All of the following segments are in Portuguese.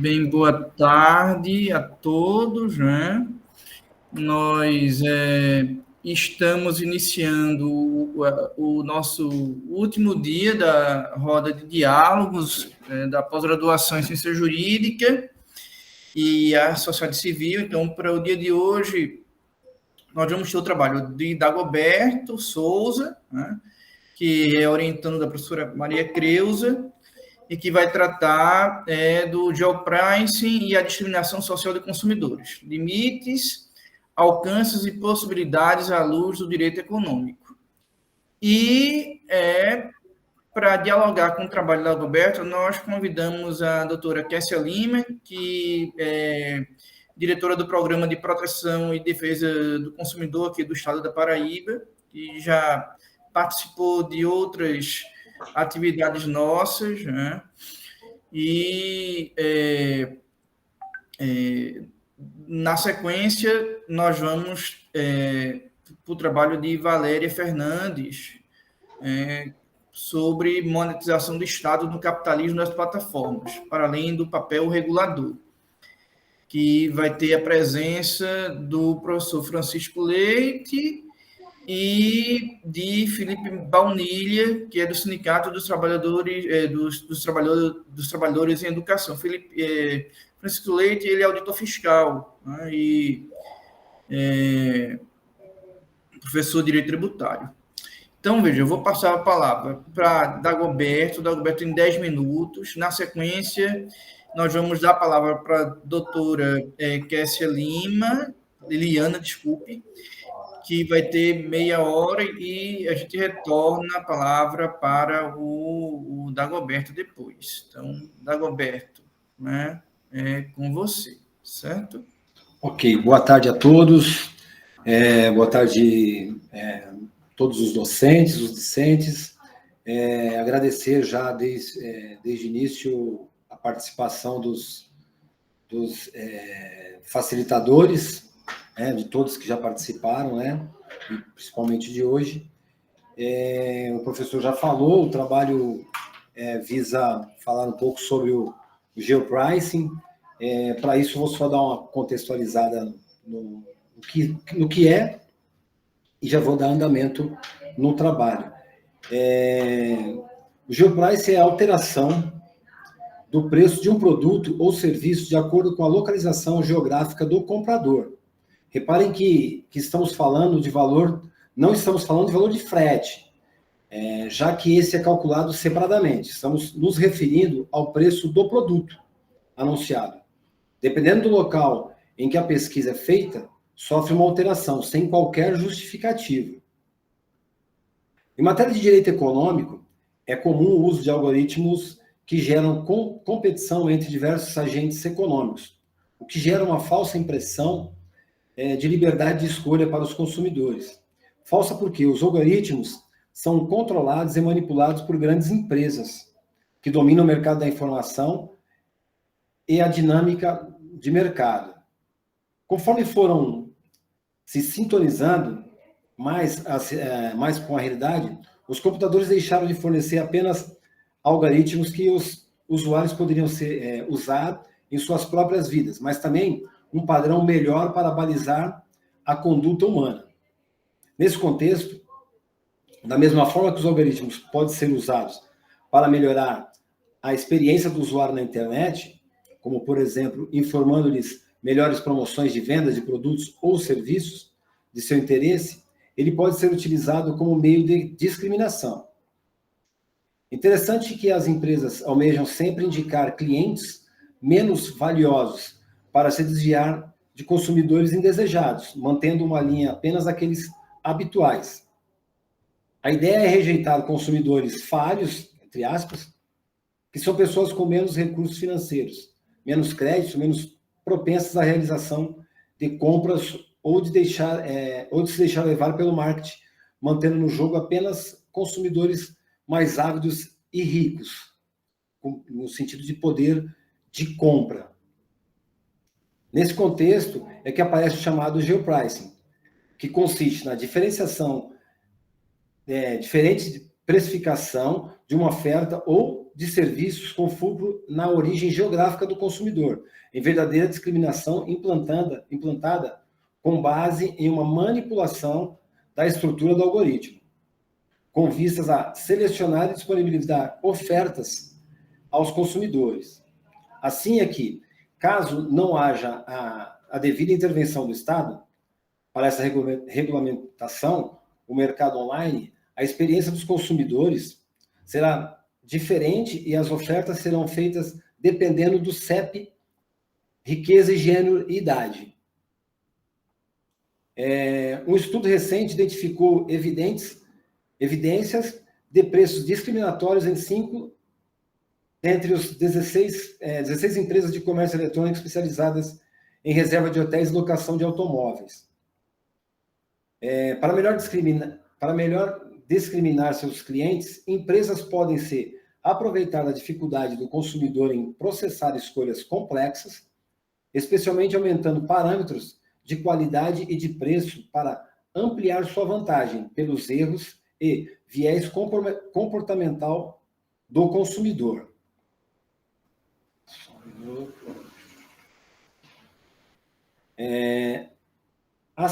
Bem, boa tarde a todos, né? Nós estamos iniciando o nosso último dia da roda de diálogos da pós-graduação em Ciência Jurídica e a Sociedade Civil. Então, para o dia de hoje, nós vamos ter o trabalho de Dagoberto Souza, né? Que é orientando da professora Maria Creuza, e que vai tratar do geopricing e a discriminação social de consumidores, limites, alcances e possibilidades à luz do direito econômico. E, para dialogar com o trabalho da Roberta, nós convidamos a doutora Kessia Lima, que é diretora do Programa de Proteção e Defesa do Consumidor aqui do estado da Paraíba, que já participou de outras atividades nossas, né? E na sequência nós vamos para o trabalho de Valéria Fernandes sobre monetização do Estado no capitalismo das plataformas, para além do papel regulador, que vai ter a presença do professor Francisco Leite e de Felipe Baunilha, que é do Sindicato dos Trabalhadores, dos Trabalhadores em Educação. Francisco Leite, ele é auditor fiscal, né, e professor de Direito Tributário. Então, veja, eu vou passar a palavra para Dagoberto tem 10 minutos. Na sequência, nós vamos dar a palavra para a doutora Kessia Liliana, desculpe, que vai ter meia hora e a gente retorna a palavra para o Dagoberto depois. Então, Dagoberto, né, é com você, certo? Ok, boa tarde a todos, boa tarde a todos os discentes. Agradecer já desde o início a participação dos facilitadores, de todos que já participaram, e principalmente de hoje. O professor já falou, o trabalho visa falar um pouco sobre o geopricing. Para isso, vou só dar uma contextualizada no que é, e já vou dar andamento no trabalho. O geopricing é a alteração do preço de um produto ou serviço de acordo com a localização geográfica do comprador. Reparem que estamos falando de valor, não estamos falando de valor de frete, já que esse é calculado separadamente. Estamos nos referindo ao preço do produto anunciado. Dependendo do local em que a pesquisa é feita, sofre uma alteração, sem qualquer justificativa. Em matéria de direito econômico, é comum o uso de algoritmos que geram competição entre diversos agentes econômicos, o que gera uma falsa impressão de liberdade de escolha para os consumidores. Falsa porque os algoritmos são controlados e manipulados por grandes empresas que dominam o mercado da informação e a dinâmica de mercado. Conforme foram se sintonizando mais com a realidade, os computadores deixaram de fornecer apenas algoritmos que os usuários poderiam usar em suas próprias vidas, mas também um padrão melhor para balizar a conduta humana. Nesse contexto, da mesma forma que os algoritmos podem ser usados para melhorar a experiência do usuário na internet, como, por exemplo, informando-lhes melhores promoções de vendas de produtos ou serviços de seu interesse, ele pode ser utilizado como meio de discriminação. Interessante que as empresas almejam sempre indicar clientes menos valiosos para se desviar de consumidores indesejados, mantendo uma linha apenas aqueles habituais. A ideia é rejeitar consumidores falhos, entre aspas, que são pessoas com menos recursos financeiros, menos crédito, menos propensas à realização de compras ou de se deixar levar pelo marketing, mantendo no jogo apenas consumidores mais ávidos e ricos, no sentido de poder de compra. Nesse contexto é que aparece o chamado geopricing, que consiste na diferenciação diferentes precificação de uma oferta ou de serviços com fulcro na origem geográfica do consumidor, em verdadeira discriminação implantada com base em uma manipulação da estrutura do algoritmo, com vistas a selecionar e disponibilizar ofertas aos consumidores. Assim é que, caso não haja a devida intervenção do Estado para essa regulamentação, o mercado online, a experiência dos consumidores será diferente e as ofertas serão feitas dependendo do CEP, riqueza, gênero e idade. Um estudo recente identificou evidências de preços discriminatórios em 5 entre os 16 empresas de comércio eletrônico especializadas em reserva de hotéis e locação de automóveis. Para melhor discriminar seus clientes, empresas podem se aproveitar da dificuldade do consumidor em processar escolhas complexas, especialmente aumentando parâmetros de qualidade e de preço para ampliar sua vantagem pelos erros e viés comportamental do consumidor. A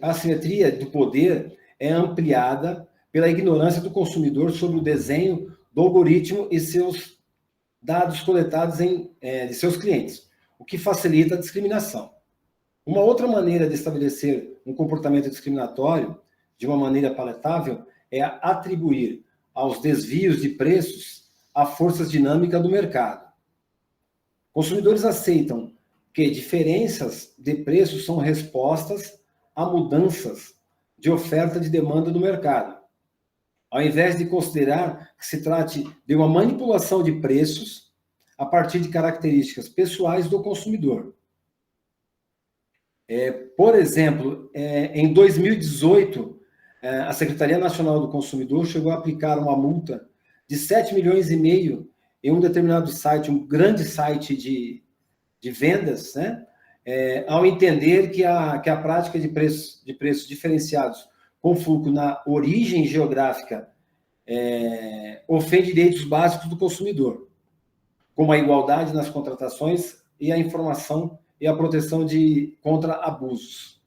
assimetria do poder é ampliada pela ignorância do consumidor sobre o desenho do algoritmo e seus dados coletados de seus clientes, o que facilita a discriminação. Uma outra maneira de estabelecer um comportamento discriminatório de uma maneira palatável é atribuir aos desvios de preços a forças dinâmicas do mercado. Consumidores aceitam que diferenças de preços são respostas a mudanças de oferta e de demanda do mercado, ao invés de considerar que se trate de uma manipulação de preços a partir de características pessoais do consumidor. Por exemplo, em 2018, a Secretaria Nacional do Consumidor chegou a aplicar uma multa de 7,5 milhões em um determinado site, um grande site de vendas, né? Ao entender que a prática de preços diferenciados com fulcro na origem geográfica ofende direitos básicos do consumidor, como a igualdade nas contratações e a informação e a proteção contra abusos.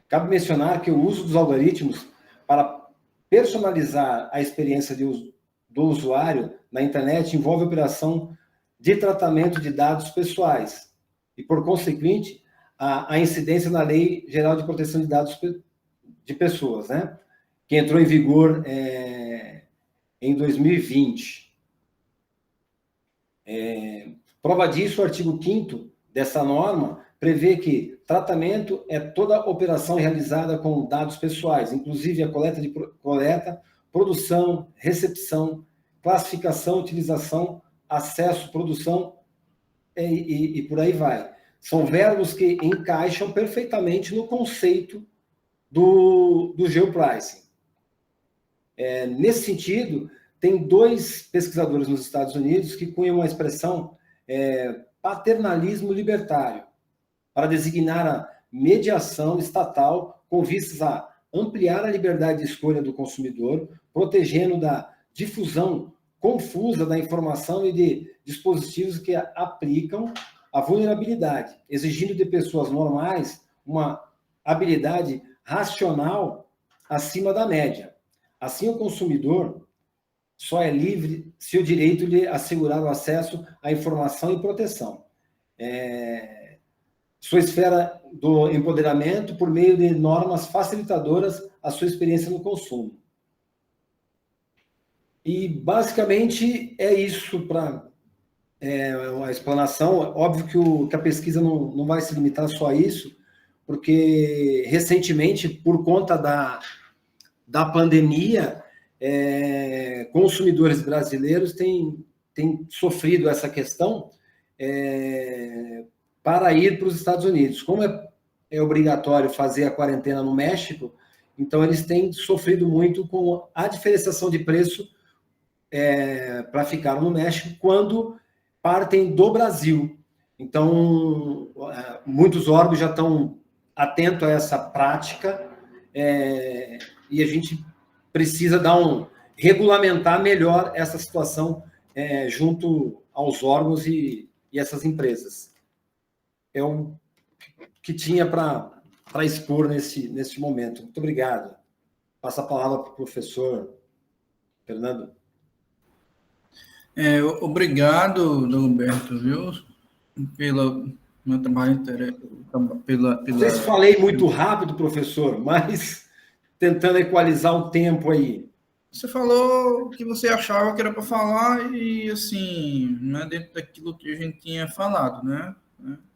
Cabe mencionar que o uso dos algoritmos para personalizar a experiência do usuário na internet envolve a operação de tratamento de dados pessoais e, por consequente, a incidência na Lei Geral de Proteção de Dados de Pessoas, né? Que entrou em vigor em 2020. Prova disso, o artigo 5º dessa norma prevê que tratamento é toda operação realizada com dados pessoais, inclusive a coleta, produção, recepção, classificação, utilização, acesso, produção e por aí vai. São verbos que encaixam perfeitamente no conceito do geopricing. Nesse sentido, tem 2 pesquisadores nos Estados Unidos que cunham a expressão paternalismo libertário para designar a mediação estatal com vistas a ampliar a liberdade de escolha do consumidor, protegendo da difusão confusa da informação e de dispositivos que aplicam a vulnerabilidade, exigindo de pessoas normais uma habilidade racional acima da média. Assim, o consumidor só é livre se o direito lhe assegurar o acesso à informação e proteção. Sua esfera do empoderamento por meio de normas facilitadoras à sua experiência no consumo. E, basicamente, é isso para a explanação. Óbvio que a pesquisa não vai se limitar só a isso, porque, recentemente, por conta da pandemia, consumidores brasileiros têm sofrido essa questão para ir para os Estados Unidos. Como é obrigatório fazer a quarentena no México, então eles têm sofrido muito com a diferenciação de preço para ficar no México quando partem do Brasil. Então, muitos órgãos já estão atentos a essa prática e a gente precisa regulamentar melhor essa situação junto aos órgãos e essas empresas. É o que tinha para expor neste momento. Muito obrigado. Passo a palavra para o professor Fernando. Obrigado, Roberto, viu? Pelo meu trabalho, Não sei se falei muito rápido, professor, mas tentando equalizar o tempo aí. Você falou o que você achava que era para falar e, assim, né, dentro daquilo que a gente tinha falado, né?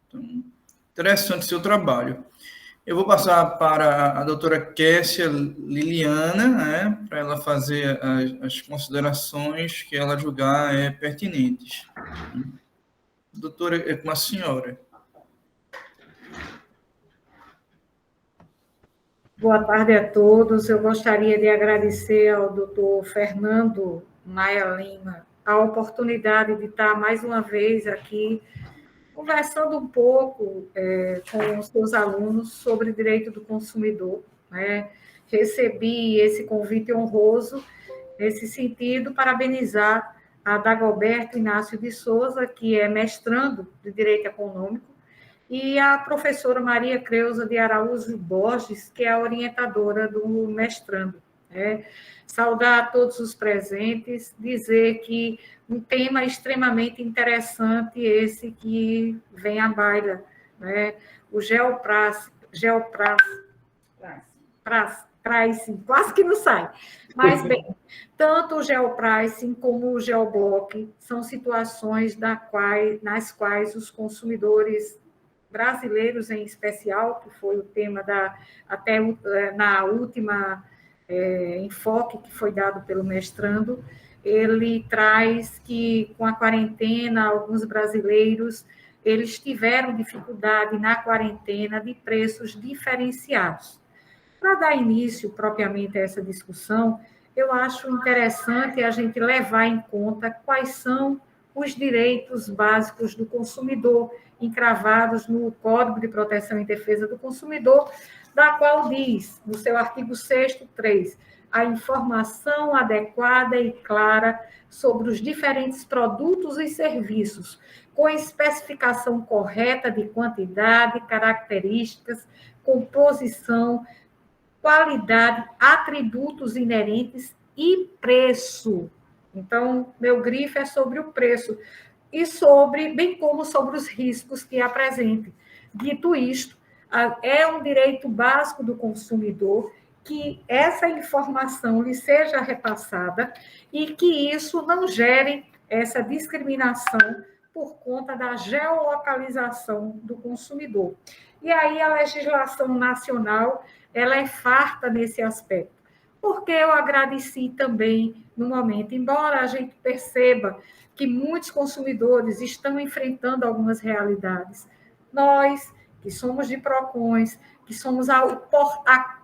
Então, interessante o seu trabalho. Eu vou passar para a doutora Kessia Liliana, né, para ela fazer as considerações que ela julgar pertinentes. Doutora, é com a senhora. Boa tarde a todos. Eu gostaria de agradecer ao doutor Fernando Maia Lima a oportunidade de estar mais uma vez aqui conversando um pouco com os seus alunos sobre direito do consumidor, né? Recebi esse convite honroso nesse sentido, parabenizar a Dagoberto Inácio de Souza, que é mestrando de Direito Econômico, e a professora Maria Creuza de Araújo Borges, que é a orientadora do mestrando. Saudar a todos os presentes, dizer que um tema extremamente interessante esse que vem à baila, né? O pricing, quase que não sai. Mas, bem, tanto o geopricing como o geoblock são situações nas quais os consumidores brasileiros, em especial, que foi o tema até na última enfoque que foi dado pelo mestrando, ele traz que, com a quarentena, alguns brasileiros eles tiveram dificuldade na quarentena de preços diferenciados. Para dar início propriamente a essa discussão, eu acho interessante a gente levar em conta quais são os direitos básicos do consumidor, encravados no Código de Proteção e Defesa do Consumidor, da qual diz, no seu artigo 6º, 3, a informação adequada e clara sobre os diferentes produtos e serviços, com especificação correta de quantidade, características, composição, qualidade, atributos inerentes e preço. Então, meu grifo é sobre o preço e bem como sobre os riscos que apresente. Dito isto, é um direito básico do consumidor que essa informação lhe seja repassada e que isso não gere essa discriminação por conta da geolocalização do consumidor. E aí a legislação nacional ela é farta nesse aspecto. Porque eu agradeci também no momento, embora a gente perceba que muitos consumidores estão enfrentando algumas realidades. Nós, que somos de PROCONs, que somos a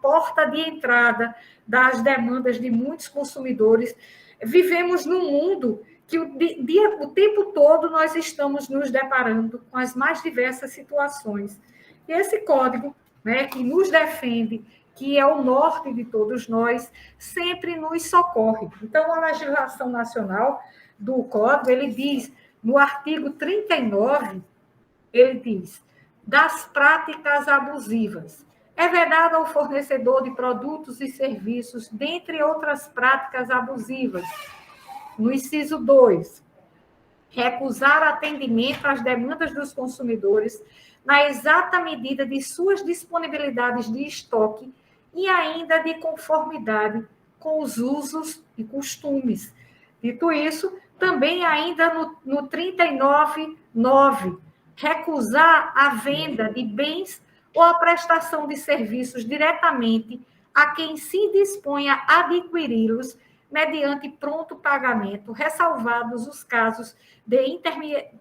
porta de entrada das demandas de muitos consumidores, vivemos num mundo que o tempo todo nós estamos nos deparando com as mais diversas situações. E esse código, né, que nos defende, que é o norte de todos nós, sempre nos socorre. Então, a legislação nacional do Código, ele diz, no artigo 39, ele diz, das práticas abusivas. É vedado ao fornecedor de produtos e serviços, dentre outras práticas abusivas. No inciso 2, recusar atendimento às demandas dos consumidores na exata medida de suas disponibilidades de estoque e ainda de conformidade com os usos e costumes. Dito isso, também ainda no 39.9, recusar a venda de bens ou a prestação de serviços diretamente a quem se disponha a adquiri-los mediante pronto pagamento, ressalvados os casos de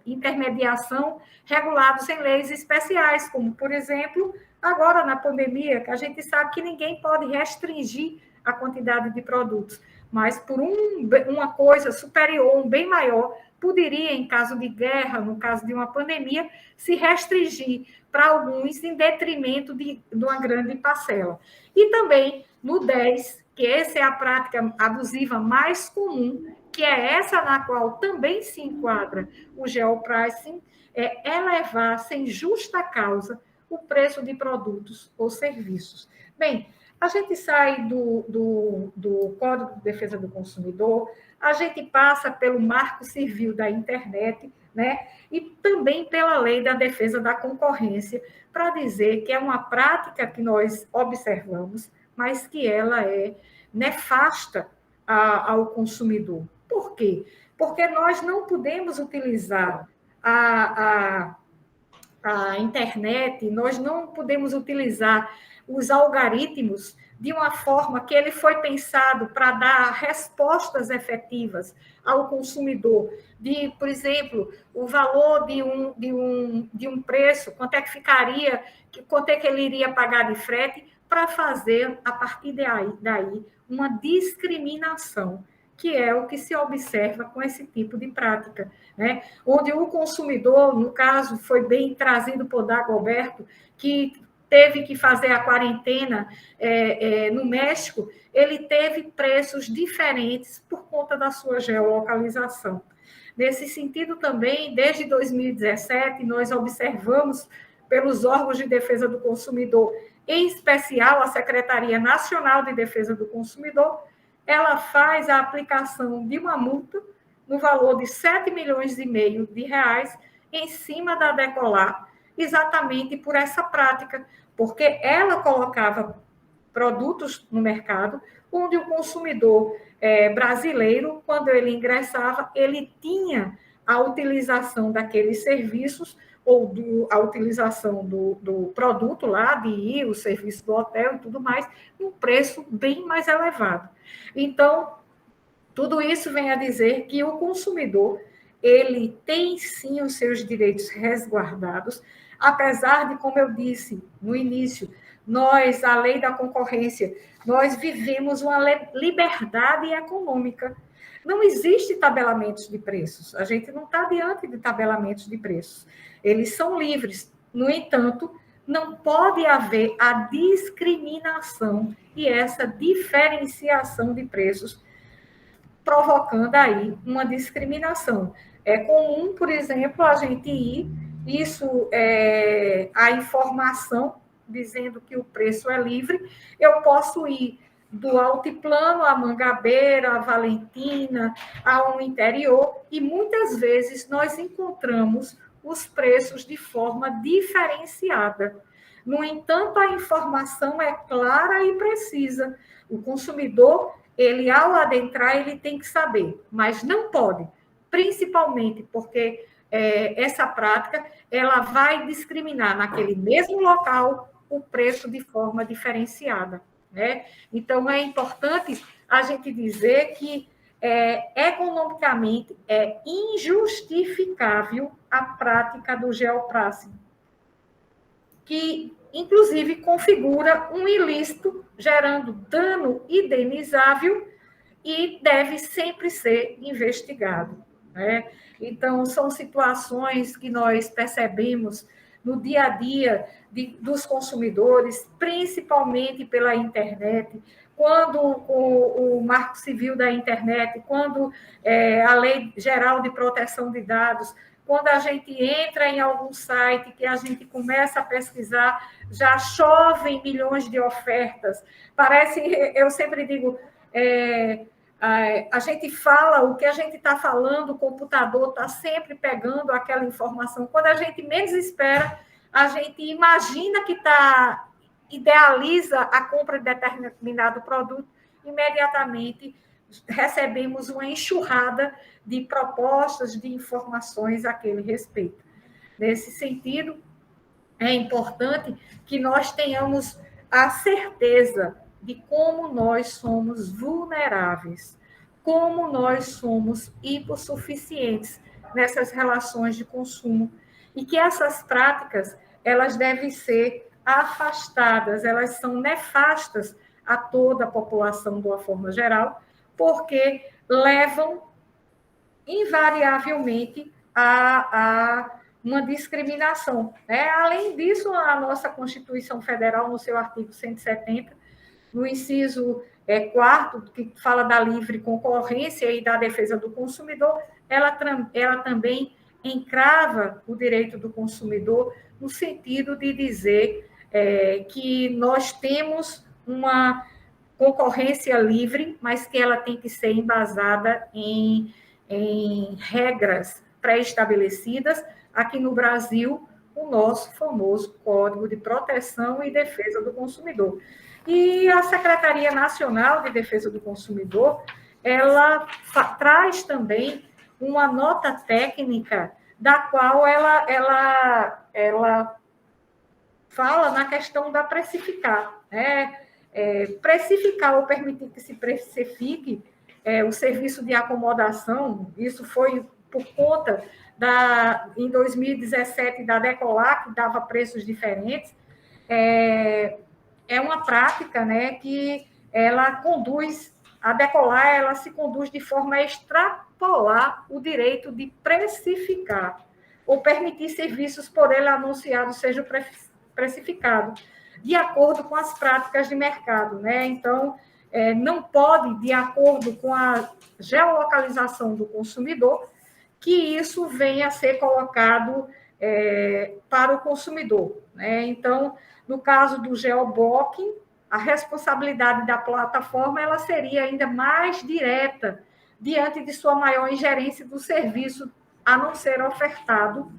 intermediação regulados em leis especiais, como, por exemplo, agora na pandemia, que a gente sabe que ninguém pode restringir a quantidade de produtos, mas por uma coisa superior, um bem maior, poderia, em caso de guerra, no caso de uma pandemia, se restringir para alguns em detrimento de uma grande parcela. E também no 10, que essa é a prática abusiva mais comum, que é essa na qual também se enquadra o geopricing, é elevar sem justa causa o preço de produtos ou serviços. Bem, a gente sai do Código de Defesa do Consumidor, a gente passa pelo Marco Civil da Internet, né? E também pela Lei da Defesa da Concorrência, para dizer que é uma prática que nós observamos, mas que ela é nefasta ao consumidor. Por quê? Porque nós não podemos utilizar a internet, nós não podemos utilizar os algoritmos de uma forma que ele foi pensado para dar respostas efetivas ao consumidor, de, por exemplo, o valor de um preço, quanto é que ficaria, quanto é que ele iria pagar de frete, para fazer, a partir daí, uma discriminação, que é o que se observa com esse tipo de prática, né? Onde o consumidor, no caso, foi bem trazido por Dagoberto, que teve que fazer a quarentena no México, ele teve preços diferentes por conta da sua geolocalização. Nesse sentido também, desde 2017, nós observamos pelos órgãos de defesa do consumidor, em especial a Secretaria Nacional de Defesa do Consumidor, ela faz a aplicação de uma multa no valor de 7,5 milhões de reais em cima da Decolar, exatamente por essa prática, porque ela colocava produtos no mercado onde o consumidor brasileiro, quando ele ingressava, ele tinha a utilização daqueles serviços ou a utilização do produto lá, de ir, o serviço do hotel e tudo mais, um preço bem mais elevado. Então, tudo isso vem a dizer que o consumidor, ele tem sim os seus direitos resguardados, apesar de, como eu disse no início, nós, a lei da concorrência, nós vivemos uma liberdade econômica. Não existe tabelamentos de preços, a gente não está diante de tabelamentos de preços. Eles são livres, no entanto, não pode haver a discriminação e essa diferenciação de preços, provocando aí uma discriminação. É comum, por exemplo, a gente ir, a informação dizendo que o preço é livre, eu posso ir do Altiplano à Mangabeira, à Valentina, ao interior, e muitas vezes nós encontramos os preços de forma diferenciada. No entanto, a informação é clara e precisa. O consumidor, ele, ao adentrar, ele tem que saber, mas não pode, principalmente porque essa prática ela vai discriminar naquele mesmo local o preço de forma diferenciada, né? Então, é importante a gente dizer que economicamente é injustificável a prática do geopricing, que, inclusive, configura um ilícito, gerando dano indenizável e deve sempre ser investigado, né? Então, são situações que nós percebemos no dia a dia dos consumidores, principalmente pela internet, quando o Marco Civil da Internet, quando a Lei Geral de Proteção de Dados, quando a gente entra em algum site que a gente começa a pesquisar, já chovem milhões de ofertas. Parece, eu sempre digo, a gente fala o que a gente está falando, o computador está sempre pegando aquela informação. Quando a gente menos espera, a gente imagina que idealiza a compra de determinado produto, imediatamente recebemos uma enxurrada de propostas, de informações àquele respeito. Nesse sentido, é importante que nós tenhamos a certeza de como nós somos vulneráveis, como nós somos hipossuficientes nessas relações de consumo, e que essas práticas elas devem ser afastadas, elas são nefastas a toda a população de uma forma geral, porque levam invariavelmente a uma discriminação. Né? Além disso, a nossa Constituição Federal, no seu artigo 170, no inciso 4º, que fala da livre concorrência e da defesa do consumidor, ela também encrava o direito do consumidor no sentido de dizer que nós temos uma concorrência livre, mas que ela tem que ser embasada em regras pré-estabelecidas. Aqui no Brasil, o nosso famoso Código de Proteção e Defesa do Consumidor. E a Secretaria Nacional de Defesa do Consumidor, ela traz também uma nota técnica da qual ela fala na questão da precificar, né? Precificar ou permitir que se precifique o serviço de acomodação, isso foi por conta em 2017, da Decolar, que dava preços diferentes, é uma prática, né, que ela conduz, a Decolar, ela se conduz de forma a extrapolar o direito de precificar ou permitir serviços por ele anunciados sejam precificados, de acordo com as práticas de mercado, né? Então, não pode, de acordo com a geolocalização do consumidor, que isso venha a ser colocado para o consumidor, né? Então, no caso do geoblocking, a responsabilidade da plataforma ela seria ainda mais direta diante de sua maior ingerência do serviço a não ser ofertado.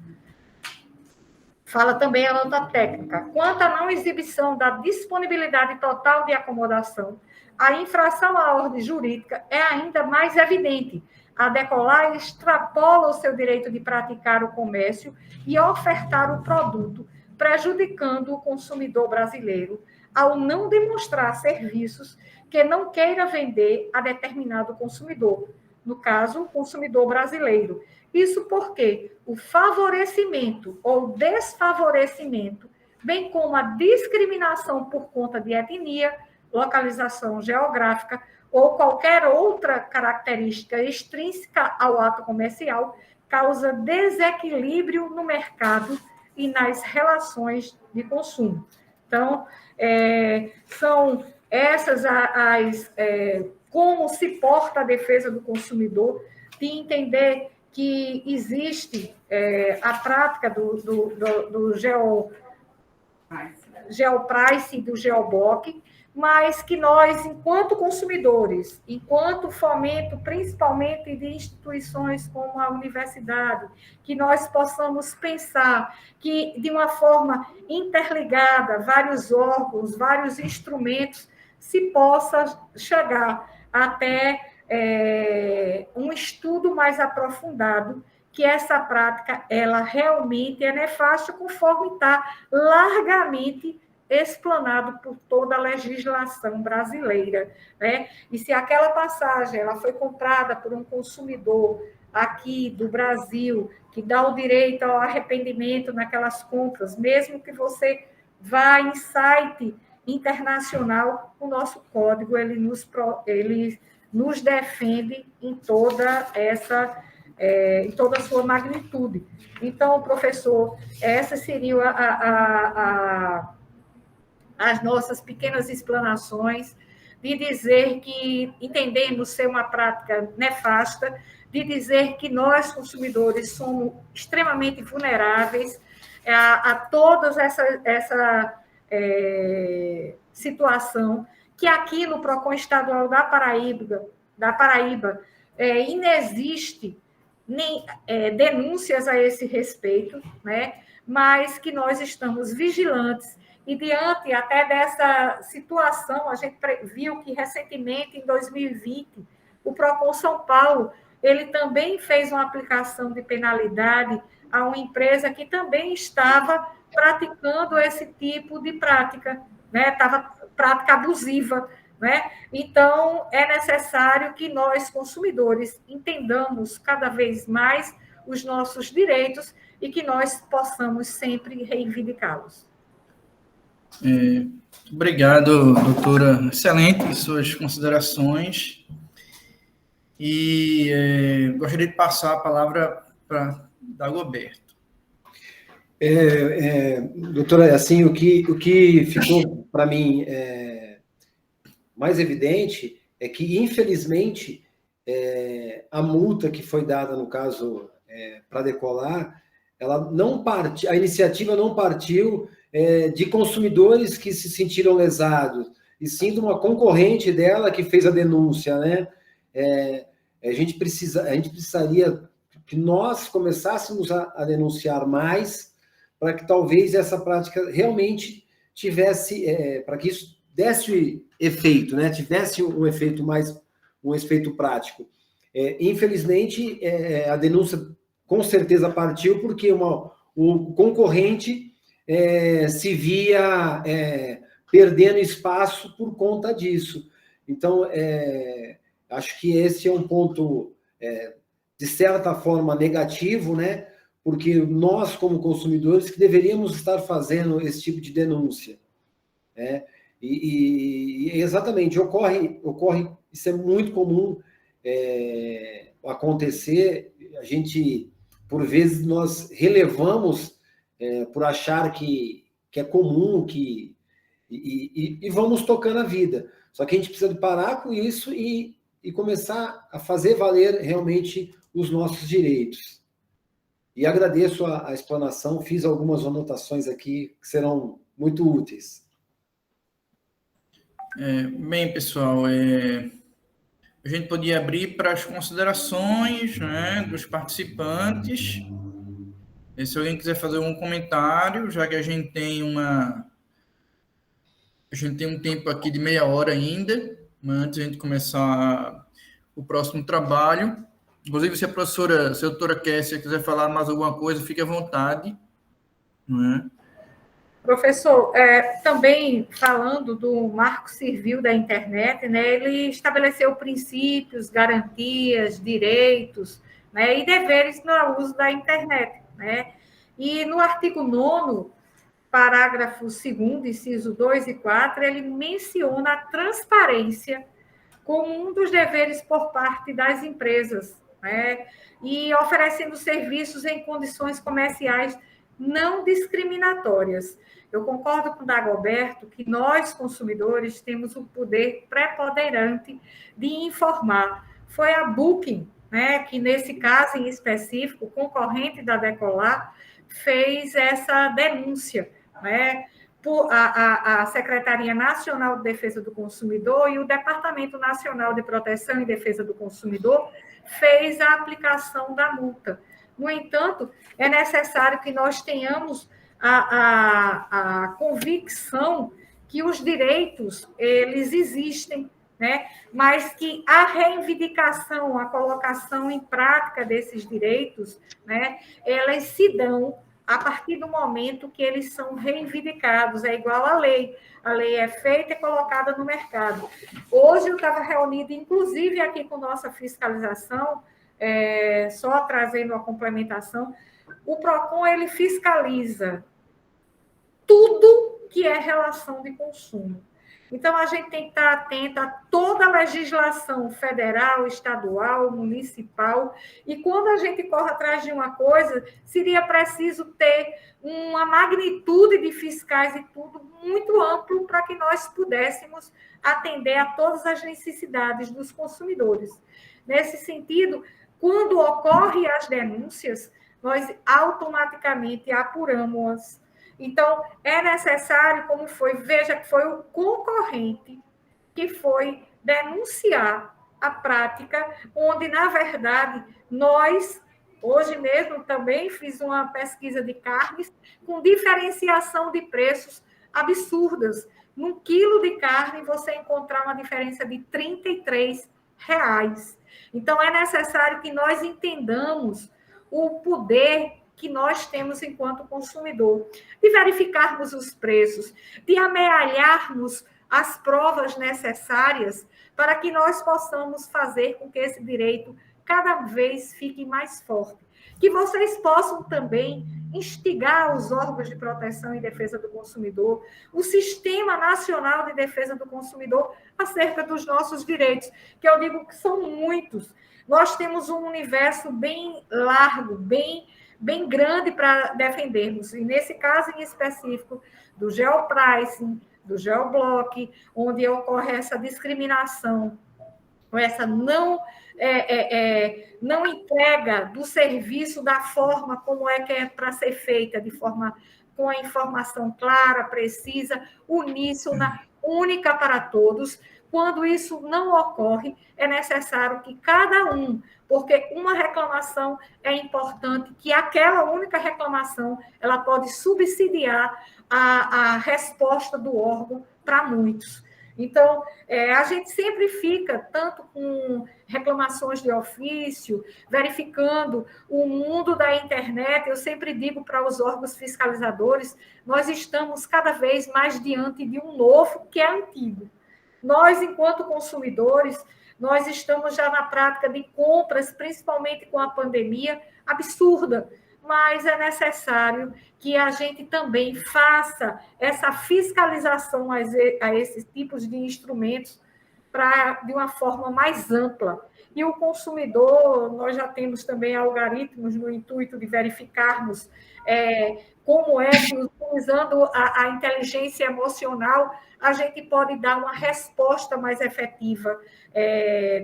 Fala também a nota técnica. Quanto à não exibição da disponibilidade total de acomodação, a infração à ordem jurídica é ainda mais evidente. A Decolar extrapola o seu direito de praticar o comércio e ofertar o produto, prejudicando o consumidor brasileiro ao não demonstrar serviços que não queira vender a determinado consumidor, no caso, o consumidor brasileiro. Isso porque o favorecimento ou desfavorecimento, bem como a discriminação por conta de etnia, localização geográfica ou qualquer outra característica extrínseca ao ato comercial, causa desequilíbrio no mercado e nas relações de consumo. Então, são essas como se porta a defesa do consumidor, de entender que existe a prática do geopricing, do geoblocking, mas que nós, enquanto consumidores, enquanto fomento, principalmente de instituições como a universidade, que nós possamos pensar que, de uma forma interligada, vários órgãos, vários instrumentos, se possa chegar até um estudo mais aprofundado, que essa prática, ela realmente é nefasta, conforme está largamente explanado por toda a legislação brasileira, né? E se aquela passagem ela foi comprada por um consumidor aqui do Brasil, que dá o direito ao arrependimento naquelas compras, mesmo que você vá em site internacional, o nosso código ele nos defende em toda a sua magnitude. Então, professor, essas seriam as nossas pequenas explanações, de dizer que entendemos ser uma prática nefasta, de dizer que nós, consumidores, somos extremamente vulneráveis a toda essa situação, que aqui no PROCON estadual da Paraíba inexiste nem denúncias a esse respeito, né? Mas que nós estamos vigilantes. E diante até dessa situação, a gente viu que recentemente, em 2020, o PROCON São Paulo, ele também fez uma aplicação de penalidade a uma empresa que também estava praticando esse tipo de prática, né? Estava prática abusiva, né? Então, é necessário que nós, consumidores, entendamos cada vez mais os nossos direitos e que nós possamos sempre reivindicá-los. Obrigado, doutora. Excelente suas considerações. e gostaria de passar a palavra para Dagoberto. Doutora, assim, o que ficou para mim mais evidente é que, infelizmente, a multa que foi dada, no caso, para Decolar, a iniciativa não partiu de consumidores que se sentiram lesados, e sim de uma concorrente dela que fez a denúncia, né? A gente precisaria que nós começássemos a denunciar mais, para que talvez essa prática realmente tivesse, para que isso desse efeito, né? Tivesse um efeito prático. Infelizmente, a denúncia com certeza partiu porque o concorrente se via perdendo espaço por conta disso. Então, acho que esse é um ponto, de certa forma, negativo, né? Porque nós, como consumidores, que deveríamos estar fazendo esse tipo de denúncia. E exatamente, ocorre, isso é muito comum acontecer. A gente, por vezes, nós relevamos por achar que é comum, e vamos tocando a vida. Só que a gente precisa parar com isso e começar a fazer valer realmente os nossos direitos. E agradeço a explanação, fiz algumas anotações aqui que serão muito úteis. Bem, pessoal, a gente podia abrir para as considerações, né, dos participantes. E se alguém quiser fazer um comentário, já que a gente tem um tempo aqui de meia hora ainda, antes de a gente começar o próximo trabalho. Inclusive, se a doutora Kessia quiser falar mais alguma coisa, fique à vontade. Não é? Professor, também falando do Marco Civil da Internet, né, ele estabeleceu princípios, garantias, direitos, né, e deveres no uso da internet. Né? E no artigo 9º, parágrafo 2º, inciso 2 e 4, ele menciona a transparência como um dos deveres por parte das empresas, né? E oferecendo serviços em condições comerciais não discriminatórias. Eu concordo com o Dagoberto que nós, consumidores, temos o poder preponderante de informar. Foi a Booking, né, que, nesse caso em específico, concorrente da Decolar, fez essa denúncia, né? A Secretaria Nacional de Defesa do Consumidor e o Departamento Nacional de Proteção e Defesa do Consumidor fez a aplicação da multa. No entanto, é necessário que nós tenhamos a convicção que os direitos, eles existem, né? Mas que a reivindicação, a colocação em prática desses direitos, né, elas se dão a partir do momento que eles são reivindicados. É igual à lei. A lei é feita e colocada no mercado. Hoje eu estava reunida, inclusive aqui com nossa fiscalização, só trazendo a complementação, o PROCON, ele fiscaliza tudo que é relação de consumo. Então, a gente tem que estar atento a toda a legislação federal, estadual, municipal, e quando a gente corre atrás de uma coisa, seria preciso ter uma magnitude de fiscais e tudo muito amplo para que nós pudéssemos atender a todas as necessidades dos consumidores. Nesse sentido, quando ocorrem as denúncias, nós automaticamente apuramos-as. Então, é necessário, veja que foi o concorrente que foi denunciar a prática, onde, na verdade, nós, hoje mesmo, também fiz uma pesquisa de carnes com diferenciação de preços absurdas. Num quilo de carne, você encontrar uma diferença de R$ 33. Então, é necessário que nós entendamos o poder que nós temos enquanto consumidor, de verificarmos os preços, de amealharmos as provas necessárias para que nós possamos fazer com que esse direito cada vez fique mais forte. Que vocês possam também instigar os órgãos de proteção e defesa do consumidor, o Sistema Nacional de Defesa do Consumidor, acerca dos nossos direitos, que eu digo que são muitos. nós temos um universo bem largo, bem grande para defendermos. E nesse caso em específico do geopricing, do geoblock, onde ocorre essa discriminação, essa não entrega do serviço da forma como é que é para ser feita, de forma com a informação clara, precisa, uníssona, única para todos. Quando isso não ocorre, é necessário que cada um, porque uma reclamação é importante, que aquela única reclamação ela pode subsidiar a resposta do órgão para muitos. Então, a gente sempre fica, tanto com reclamações de ofício, verificando o mundo da internet. Eu sempre digo para os órgãos fiscalizadores, nós estamos cada vez mais diante de um novo que é antigo. Nós, enquanto consumidores, nós estamos já na prática de compras, principalmente com a pandemia, absurda, mas é necessário que a gente também faça essa fiscalização a esses tipos de instrumentos de uma forma mais ampla. E o consumidor, nós já temos também algoritmos no intuito de verificarmos como é que, utilizando a inteligência emocional, a gente pode dar uma resposta mais efetiva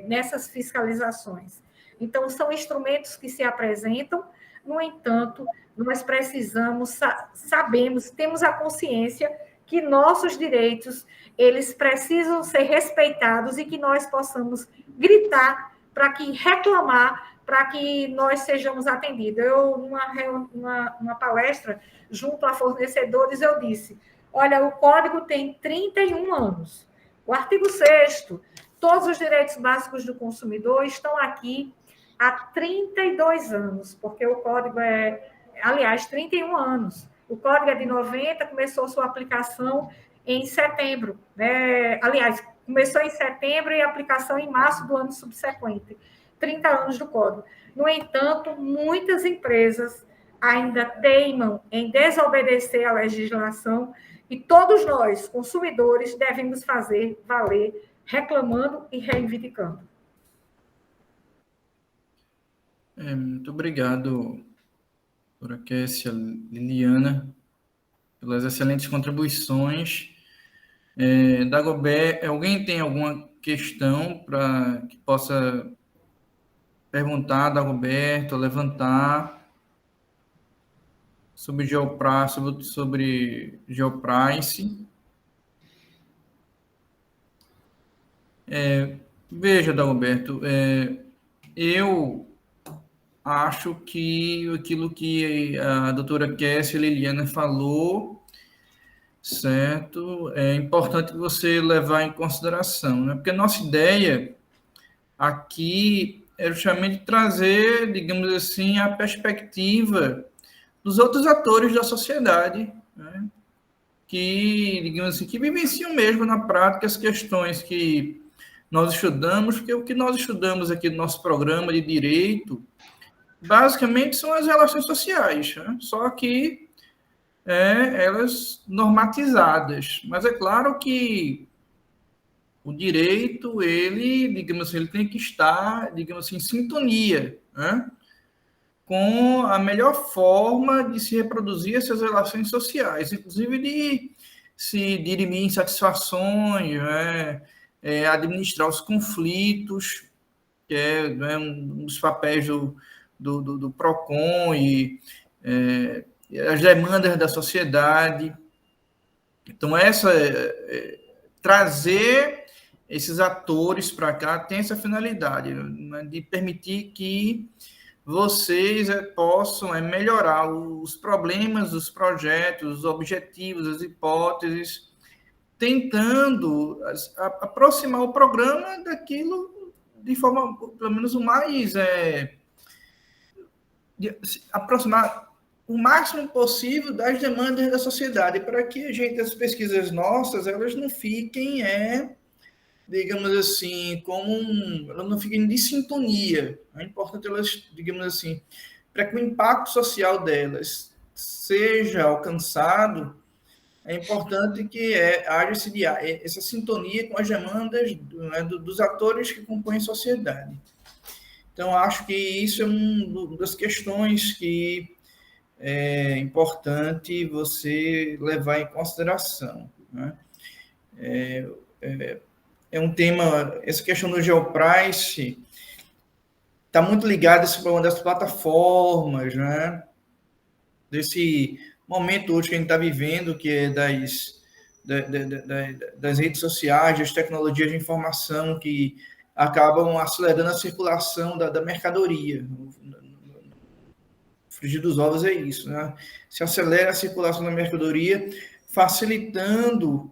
nessas fiscalizações. Então, são instrumentos que se apresentam. No entanto, nós precisamos, sabemos, temos a consciência que nossos direitos, eles precisam ser respeitados e que nós possamos gritar reclamar, para que nós sejamos atendidos. Eu, numa palestra, junto a fornecedores, eu disse, olha, o código tem 31 anos. O artigo 6º, todos os direitos básicos do consumidor estão aqui há 32 anos, porque o código aliás, 31 anos. O código é de 90, começou sua aplicação em setembro, né? Aliás, começou em setembro e a aplicação em março do ano subsequente. 30 anos do código. No entanto, muitas empresas ainda teimam em desobedecer à legislação e todos nós, consumidores, devemos fazer valer, reclamando e reivindicando. Muito obrigado, doutora Kessia, Liliana, pelas excelentes contribuições. Dagobert, alguém tem alguma questão para que possa perguntar, Dagoberto, levantar sobre Geoprice? Veja, Dagoberto, eu acho que aquilo que a doutora Kessia Liliana falou, certo, é importante você levar em consideração, né? Porque a nossa ideia aqui é justamente trazer, digamos assim, a perspectiva dos outros atores da sociedade, né? Que, digamos assim, que vivenciam mesmo na prática as questões que nós estudamos, porque o que nós estudamos aqui no nosso programa de direito, basicamente são as relações sociais, né? Só que elas normatizadas. Mas é claro que o direito, ele, digamos assim, ele tem que estar, digamos assim, em sintonia, né, com a melhor forma de se reproduzir essas relações sociais, inclusive de se dirimir insatisfações, né, administrar os conflitos, que é um dos papéis do PROCON e as demandas da sociedade. Então, trazer esses atores para cá tem essa finalidade, né, de permitir que vocês possam melhorar os problemas, os projetos, os objetivos, as hipóteses, tentando aproximar o programa daquilo de forma, pelo menos, o mais... aproximar o máximo possível das demandas da sociedade, para que as pesquisas nossas, elas não fiquem, digamos assim, elas não fiquem de sintonia. É importante elas, digamos assim, para que o impacto social delas seja alcançado, é importante que haja essa sintonia com as demandas dos atores que compõem a sociedade. Então, acho que isso é uma das questões que é importante você levar em consideração, né? É um tema, essa questão do geoprice está muito ligada a esse problema das plataformas, né? Desse momento hoje que a gente está vivendo, que é das redes sociais, das tecnologias de informação que acabam acelerando a circulação da mercadoria. Frigir dos ovos é isso, né? Se acelera a circulação da mercadoria, facilitando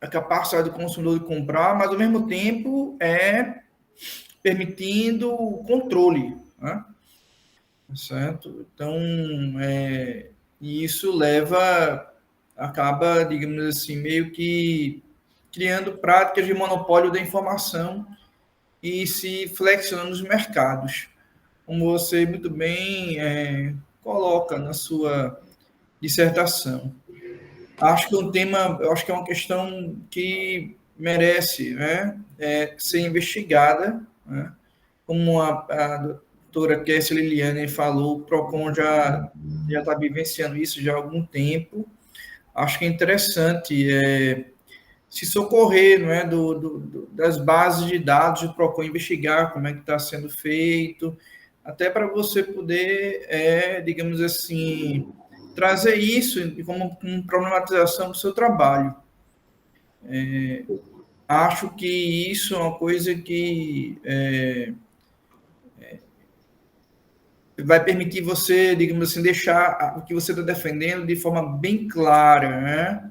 a capacidade do consumidor de comprar, mas ao mesmo tempo permitindo o controle, né? Certo? Então, isso acaba, digamos assim, meio que criando práticas de monopólio da informação e se flexionando os mercados, como você muito bem coloca na sua dissertação. Acho que acho que é uma questão que merece, né, ser investigada, né? Como a doutora Kessia Liliane falou, o PROCON já está vivenciando isso já há algum tempo. Acho que é interessante se socorrer, não é, das bases de dados do PROCON, investigar como é que está sendo feito, até para você poder, digamos assim, trazer isso como uma problematização do seu trabalho. Acho que isso é uma coisa que vai permitir você, digamos assim, deixar o que você está defendendo de forma bem clara, né?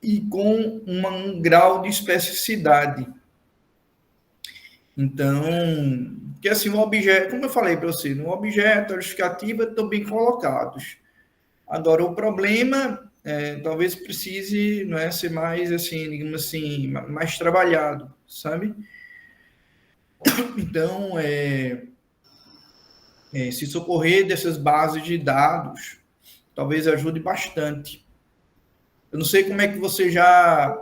E com um grau de especificidade. Então, que assim, o objeto, como eu falei para você, no objeto, a justificativa estão bem colocados. Agora, o problema talvez precise, não é, ser mais, assim, digamos assim, mais trabalhado, sabe? Então, se socorrer dessas bases de dados, talvez ajude bastante. Eu não sei como é que você já,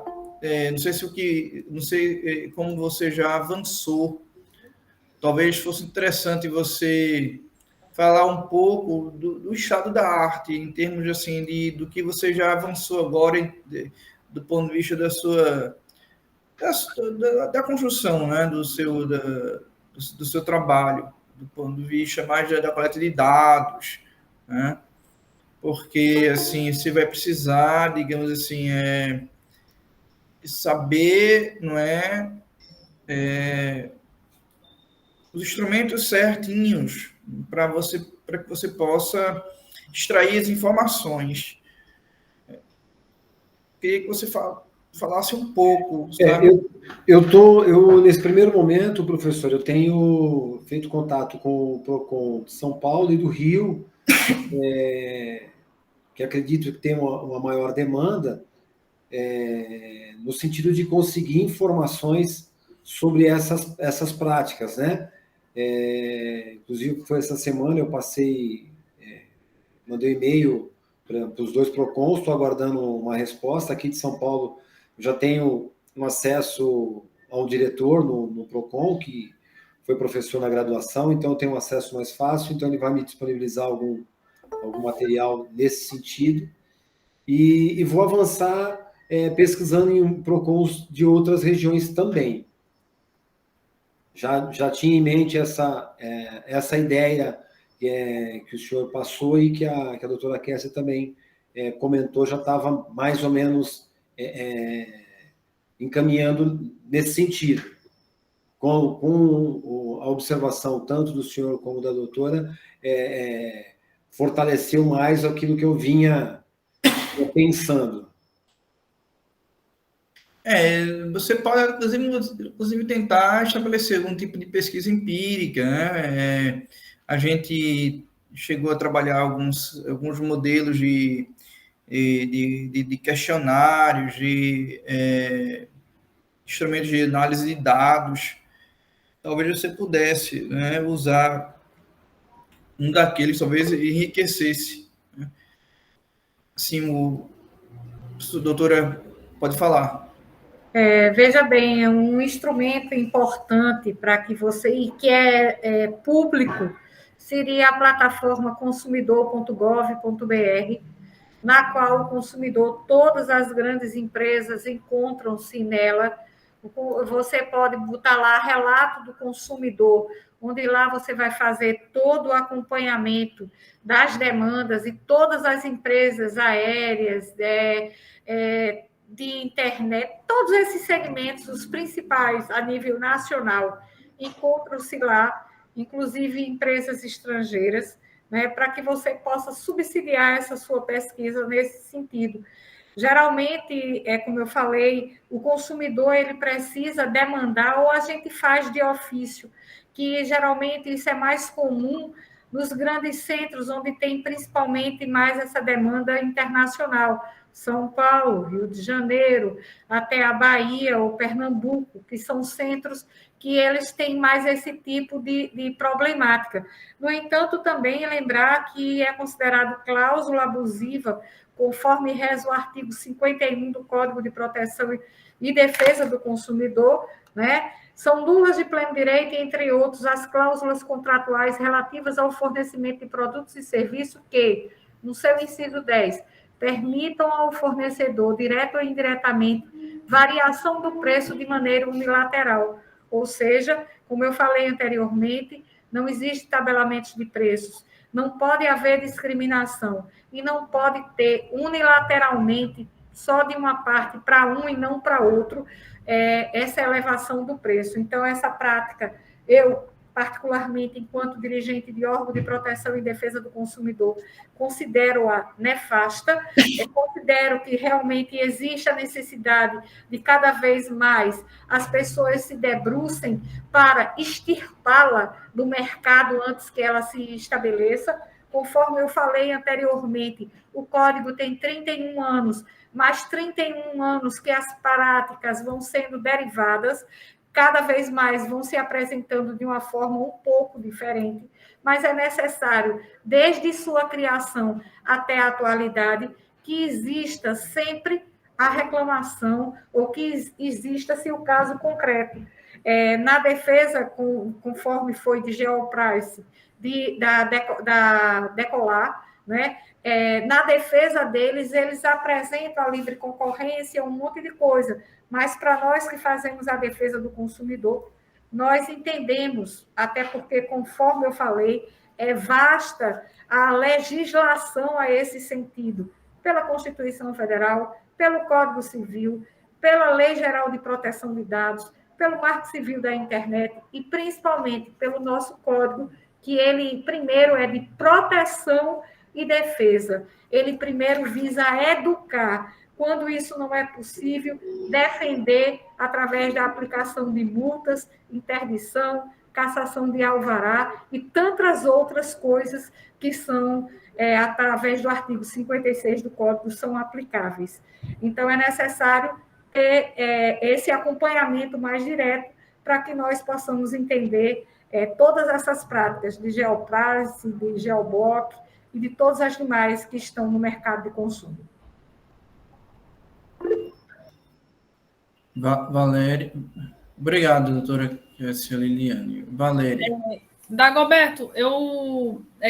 não sei como você já avançou. Talvez fosse interessante você falar um pouco do estado da arte, em termos assim do que você já avançou agora, do ponto de vista da construção, né, do seu trabalho, do ponto de vista mais da coleta de dados, né? Porque assim você vai precisar, digamos assim, saber, não os instrumentos certinhos para que você possa extrair as informações. Queria que você falasse um pouco, sabe? Eu nesse primeiro momento, professor, eu tenho feito contato com o PROCON de São Paulo e do Rio, que acredito que tem uma maior demanda, no sentido de conseguir informações sobre essas práticas, né? Inclusive, foi essa semana, eu mandei e-mail para os dois PROCONs, estou aguardando uma resposta. Aqui de São Paulo, eu já tenho um acesso ao diretor no PROCON, que foi professor na graduação, então eu tenho um acesso mais fácil, então ele vai me disponibilizar algum material nesse sentido. E vou avançar pesquisando em PROCONs de outras regiões também. Já tinha em mente essa ideia que o senhor passou e que a doutora Kessia também comentou, já estava mais ou menos encaminhando nesse sentido. Com a observação tanto do senhor como da doutora, fortaleceu mais aquilo que eu vinha pensando. Você pode, inclusive, tentar estabelecer algum tipo de pesquisa empírica, né? A gente chegou a trabalhar alguns modelos de questionários, de instrumentos de análise de dados. Talvez você pudesse, né, usar um daqueles, talvez enriquecesse, né? Assim, a doutora pode falar. Veja bem, é um instrumento importante para que você, e que é público, seria a plataforma consumidor.gov.br, na qual o consumidor, todas as grandes empresas encontram-se nela. Você pode botar lá relato do consumidor, onde lá você vai fazer todo o acompanhamento das demandas e todas as empresas aéreas, de internet, todos esses segmentos, os principais a nível nacional, encontram-se lá, inclusive empresas estrangeiras, né, para que você possa subsidiar essa sua pesquisa nesse sentido. Geralmente, como eu falei, o consumidor ele precisa demandar ou a gente faz de ofício, que geralmente isso é mais comum nos grandes centros, onde tem principalmente mais essa demanda internacional. São Paulo, Rio de Janeiro, até a Bahia ou Pernambuco, que são centros que eles têm mais esse tipo de problemática. No entanto, também lembrar que é considerado cláusula abusiva, conforme reza o artigo 51 do Código de Proteção e Defesa do Consumidor, né? São nulas de pleno direito, entre outros, as cláusulas contratuais relativas ao fornecimento de produtos e serviços que, no seu inciso 10, permitam ao fornecedor, direto ou indiretamente, variação do preço de maneira unilateral. Ou seja, como eu falei anteriormente, não existe tabelamento de preços, não pode haver discriminação e não pode ter unilateralmente, só de uma parte para um e não para outro, essa elevação do preço. Então, essa prática, eu, particularmente, enquanto dirigente de órgão de proteção e defesa do consumidor, considero-a nefasta, considero que realmente existe a necessidade de cada vez mais as pessoas se debrucem para extirpá-la do mercado antes que ela se estabeleça. Conforme eu falei anteriormente, o código tem 31 anos, mais 31 anos que as práticas vão sendo derivadas, cada vez mais vão se apresentando de uma forma um pouco diferente, mas é necessário, desde sua criação até a atualidade, que exista sempre a reclamação ou que exista, se o caso concreto. Na defesa, conforme foi de Geoprice, da Decolar, né? Na defesa deles, eles apresentam a livre concorrência, um monte de coisa, mas para nós que fazemos a defesa do consumidor, nós entendemos, até porque, conforme eu falei, é vasta a legislação a esse sentido, pela Constituição Federal, pelo Código Civil, pela Lei Geral de Proteção de Dados, pelo Marco Civil da Internet e, principalmente, pelo nosso Código, que ele, primeiro, é de proteção e defesa. Ele, primeiro, visa educar. Quando isso não é possível, defender através da aplicação de multas, interdição, cassação de alvará e tantas outras coisas que são, através do artigo 56 do Código, são aplicáveis. Então, é necessário ter esse acompanhamento mais direto para que nós possamos entender todas essas práticas de Geoprice, de Geoblock e de todas as demais que estão no mercado de consumo. Valéria. Obrigado, doutora Liliane. Valéria. Dagoberto,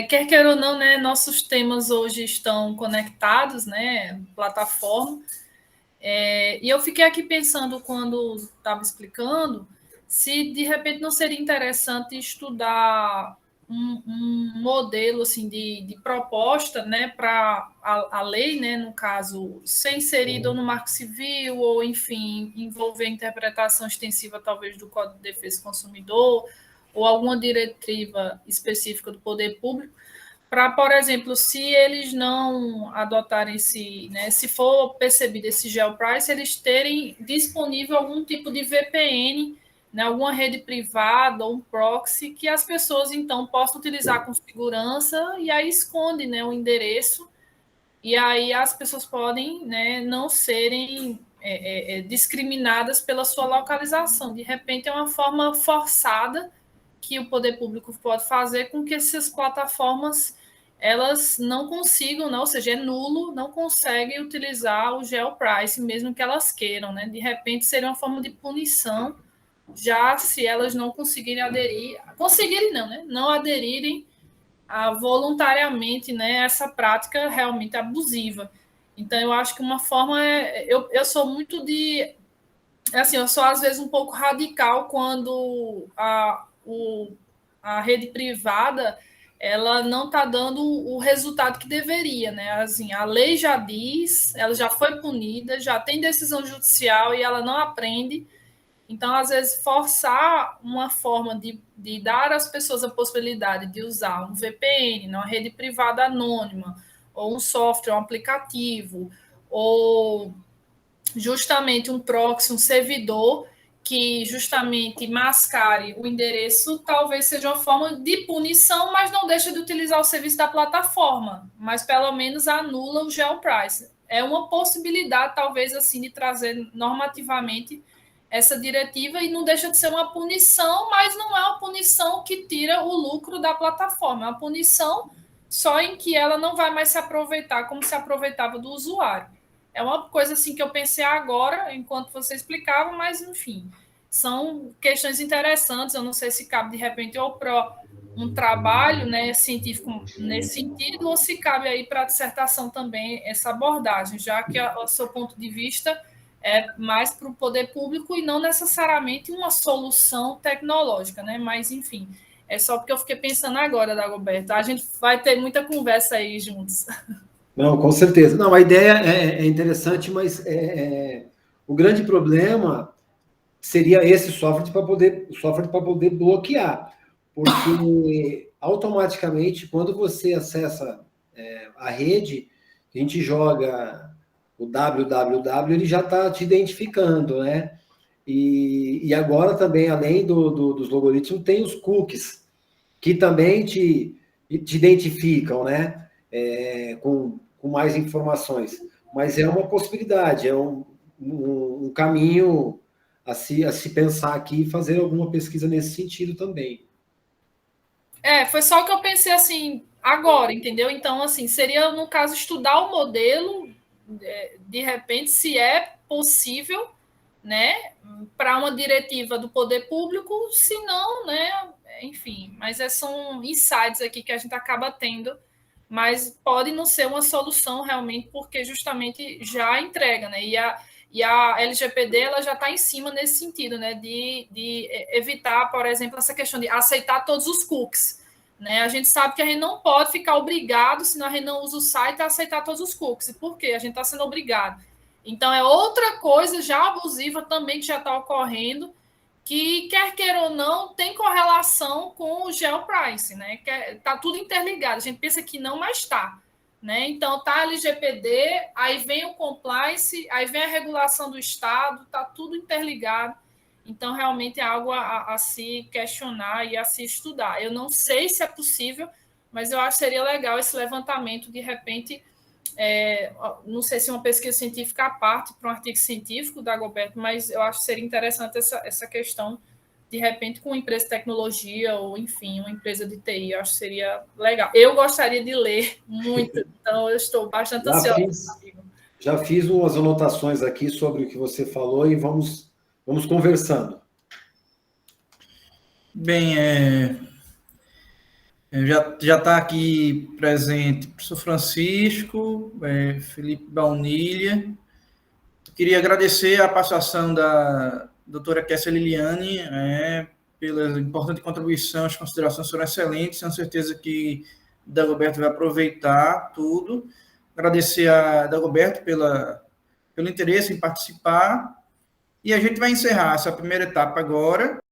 quer queira ou não, né, nossos temas hoje estão conectados, né, plataforma, e eu fiquei aqui pensando, quando estava explicando, se de repente não seria interessante estudar um modelo assim, de proposta, né, para a lei, né, no caso, ser inserida no Marco Civil, ou, enfim, envolver interpretação extensiva, talvez, do Código de Defesa do Consumidor, ou alguma diretiva específica do poder público, para, por exemplo, se eles não adotarem né, se for percebido esse Geoprice, eles terem disponível algum tipo de VPN, né, alguma rede privada ou um proxy que as pessoas, então, possam utilizar com segurança, e aí esconde, né, o endereço, e aí as pessoas podem, né, não serem discriminadas pela sua localização. De repente, é uma forma forçada que o poder público pode fazer com que essas plataformas elas não consigam, né? Ou seja, é nulo, não conseguem utilizar o GeoPrice, mesmo que elas queiram, né? De repente, seria uma forma de punição, já se elas não conseguirem aderir, conseguirem não, né? Não aderirem voluntariamente, né? Essa prática realmente abusiva. Então, eu acho que uma forma eu sou muito de... Assim, eu sou, às vezes, um pouco radical quando a rede privada ela não está dando o resultado que deveria, né? Assim, a lei já diz, ela já foi punida, já tem decisão judicial e ela não aprende. Então, às vezes, forçar uma forma de dar às pessoas a possibilidade de usar um VPN, uma rede privada anônima, ou um software, um aplicativo, ou justamente um proxy, um servidor que justamente mascare o endereço, talvez seja uma forma de punição, mas não deixa de utilizar o serviço da plataforma, mas pelo menos anula o GeoPrice. É uma possibilidade, talvez, assim, de trazer normativamente essa diretiva e não deixa de ser uma punição, mas não é uma punição que tira o lucro da plataforma, é uma punição só em que ela não vai mais se aproveitar como se aproveitava do usuário. É uma coisa assim que eu pensei agora, enquanto você explicava, mas, enfim, são questões interessantes. Eu não sei se cabe, de repente, ou para um trabalho, né, científico nesse sentido, ou se cabe aí para a dissertação também essa abordagem, já que o seu ponto de vista é mais para o poder público e não necessariamente uma solução tecnológica, né? Mas, enfim, é só porque eu fiquei pensando agora, Dagoberto. A gente vai ter muita conversa aí juntos. Não, com certeza. Não, a ideia é interessante, mas o grande problema seria esse software para poder bloquear, porque automaticamente, quando você acessa a rede, a gente joga o www, ele já está te identificando, né? E agora também, além dos logaritmos, tem os cookies, que também te identificam, né? Com mais informações. Mas é uma possibilidade, é um caminho a se pensar aqui e fazer alguma pesquisa nesse sentido também. Foi só o que eu pensei assim agora, entendeu? Então, assim, seria, no caso, estudar o modelo, de repente, se é possível, né, para uma diretiva do poder público, se não, né, enfim, mas são insights aqui que a gente acaba tendo, mas pode não ser uma solução realmente, porque justamente já entrega, né, e a LGPD ela já está em cima nesse sentido, né, de evitar, por exemplo, essa questão de aceitar todos os cookies, né? A gente sabe que a gente não pode ficar obrigado, senão a gente não usa o site, a aceitar todos os cookies. Por quê? A gente está sendo obrigado. Então, é outra coisa já abusiva também que já está ocorrendo, que, quer queira ou não, tem correlação com o GeoPrice, né? Está tudo interligado. A gente pensa que não, mas está. Né? Então, está a LGPD, aí vem o compliance, aí vem a regulação do Estado, está tudo interligado. Então, realmente é algo a se questionar e a se estudar. Eu não sei se é possível, mas eu acho que seria legal esse levantamento, de repente, não sei se uma pesquisa científica à parte para um artigo científico, Dagoberto, mas eu acho que seria interessante essa questão, de repente, com uma empresa de tecnologia ou, enfim, uma empresa de TI. Eu acho que seria legal. Eu gostaria de ler muito, então eu estou bastante ansiosa. Já fiz umas anotações aqui sobre o que você falou e vamos conversando. Bem, já está aqui presente o professor Francisco, Felipe Baunilha. Queria agradecer a participação da doutora Kessia Liliane, pela importante contribuição, as considerações foram excelentes, tenho certeza que o Dagoberto vai aproveitar tudo. Agradecer a Dagoberto pelo interesse em participar, e a gente vai encerrar essa primeira etapa agora,